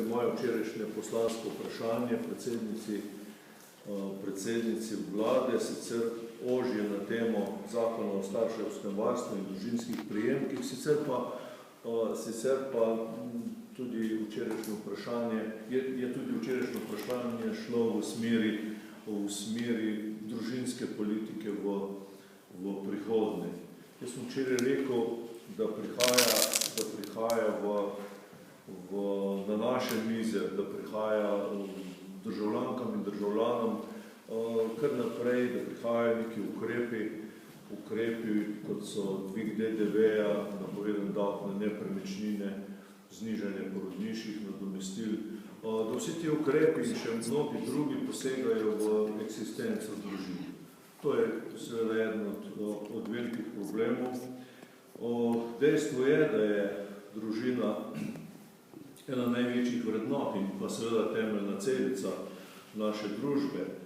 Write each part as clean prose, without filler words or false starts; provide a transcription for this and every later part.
moje včerajšnje poslansko vprašanje predsednici vlade, sicer ožje na temo Zakona o starševskem varstvu in družinskih prejemkih, sicer pa tudi včerajšnje vprašanje šlo v smeri družinske politike v prihodnje. Jaz sem včeraj rekel, da prihaja na naše mize, da prihaja državljankam in državljanom kar naprej, da prihajajo neki ukrepi, kot so dvig DDV-ja, napovedan davek na nepremičnine, znižanje porodniških nadomestil, da vsi ti ukrepi in še mnogi drugi posegajo v eksistenco družin. To je seveda eden od velikih problemov. Dejstvo je, da je družina ena največjih vrednot in pa seveda temeljna celica naše družbe.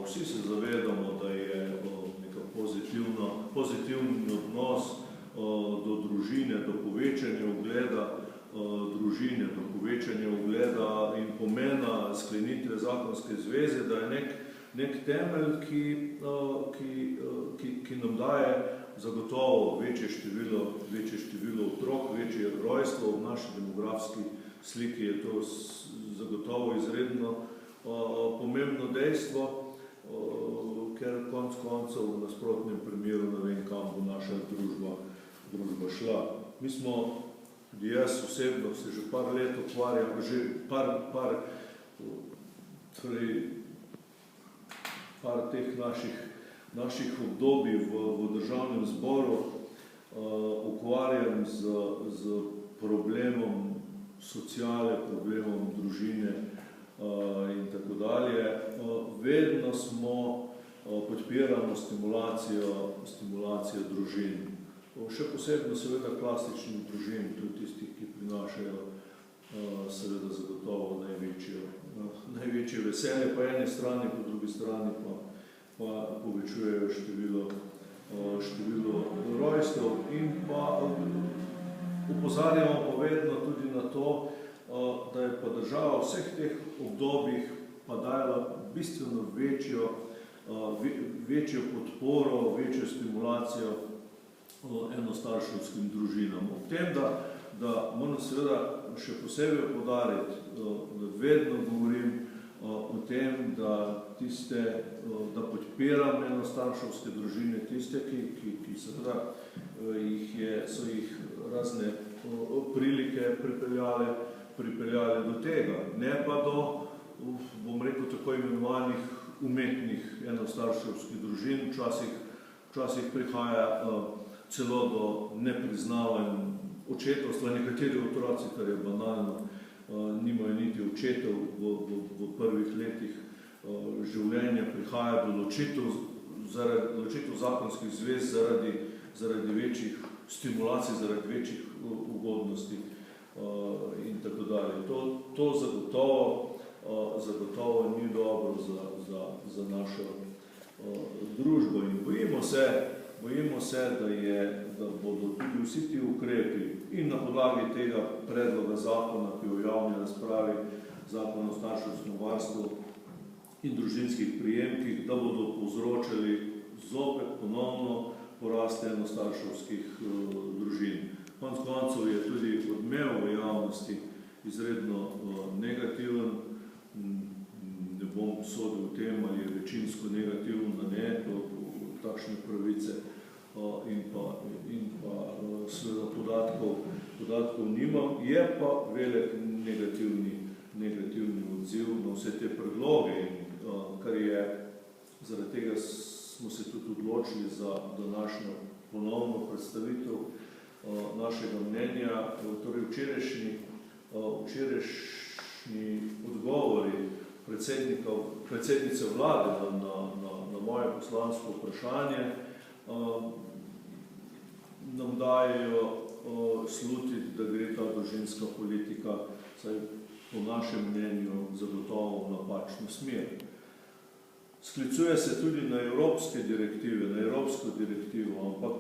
Vsi se zavedamo, da je neka pozitivni odnos do družine, do povečanja ugleda družine, do povečanja ugleda in pomena sklenitve zakonske zveze, da je nek temelj, ki nam daje zagotovo večje število otrok, večje rojstvo. V naši demografski sliki je to zagotovo izredno pomembno dejstvo, ker konec koncev v nasprotnem primeru ne vem, kam bo naša družba šla. Mi smo, tudi jaz osebno, se že par let ukvarjam, par teh naših obdobij v državnem zboru ukvarjam z problemom sociale, problemom družine in tako dalje. Vedno podpiramo stimulacijo družin. Še posebno seveda klasičnih družin, tudi tistih, ki prinašajo seveda zagotovo največje veselje po eni strani, po drugi strani pa povečujejo število rojstev in pa opozarjamo pa vedno tudi na to, da je pa država v vseh teh obdobjih pa dajala bistveno večjo podporo, večjo stimulacijo enostarševskim družinam. Ob tem, da moram seveda še posebej poudariti, da vedno govorim o tem, da podpiram enostarševske družine, tiste, ki seveda so jih razne prilike pripeljale do tega, ne pa do, bom rekel, tako imenovanih umetnih enostarševskih družin. Včasih prihaja celo do nepriznavanj očetovstva. Nekateri otroci, kar je banalno, nimajo niti očetov v prvih letih življenja, prihaja do ločitev zakonskih zvez zaradi večjih stimulacij, zaradi večjih ugodnosti in tako dalje. To zagotovo ni dobro za našo družbo in bojimo se, da bodo tudi vsi ti ukrepi in na podlagi tega predloga zakona, ki je v javni razpravi, Zakon o starševskem varstvu in družinskih prejemkih, da bodo povzročali zopet ponovno porast enostarševskih družin. Konec koncev je tudi odmev v javnosti izredno negativen. Ne bom sodil v tem, ali je večinsko negativno, ne, takšne pravice in pa seveda podatkov nimam. Je pa velik negativni odziv na vse te predloge, kar je, zaradi tega smo se tudi odločili za današnjo ponovno predstavitev našega mnenja. Torej včerajšnji odgovori predsednice vlade na moje poslansko vprašanje nam dajejo slutiti, da gre ta družinska politika, saj po našem mnenju, zagotovo v napačno smer. Sklicuje se tudi na evropske direktive, na evropsko direktivo, ampak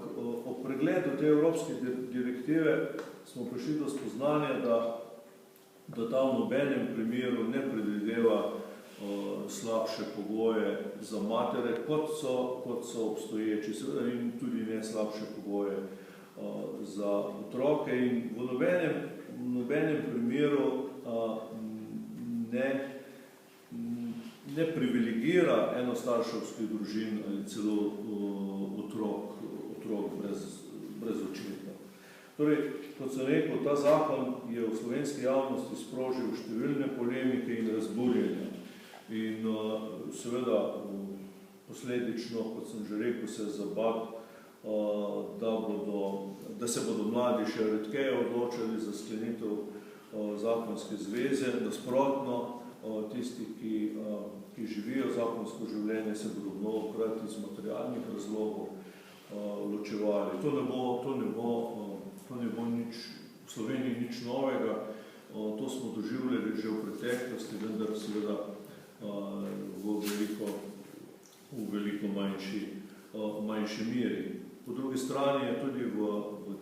ob pregledu te evropske direktive smo prišli do spoznanja, da ta v nobenem primeru ne predvideva slabše pogoje za matere, kot so obstoječi, seveda in tudi ne slabše pogoje za otroke in v nobenem primeru ne privilegira enostarševskih družin ali celo otrok brez očeta. Torej, kot sem rekel, ta zakon je v slovenski javnosti sprožil številne polemike in razburjenja. In seveda posledično, kot sem že rekel, se je zabad, da se bodo mladi še redkeje odločili za sklenitev zakonske zveze. Nasprotno, tisti, ki živijo zakonsko življenje, se bodo mnogokrat iz materialnih razlogov ločevali. To ne bo nič, v Sloveniji nič novega, to smo doživljali že v preteklosti, vendar seveda v veliko manjši meri. Po drugi strani je tudi v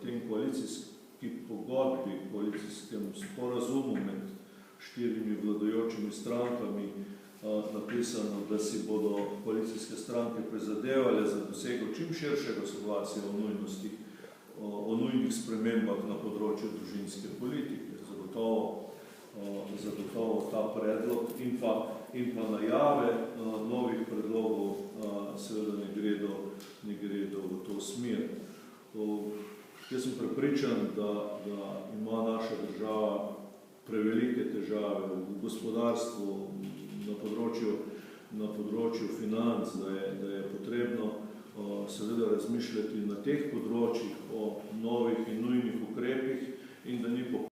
tem koalicijski pogodbi, koalicijskem sporazumu med 4 vladajočimi strankami napisano, da si bodo koalicijske stranke prizadevale za dosego čim širšega soglasja o nujnih spremembah na področju družinske politike. Zagotovo ta predlog in pa najave novih predlogov seveda ne gredo v to smer. Jaz sem prepričan, da ima naša država prevelike težave v gospodarstvu, na področju financ, da je potrebno seveda razmišljati na teh področjih o novih in nujnih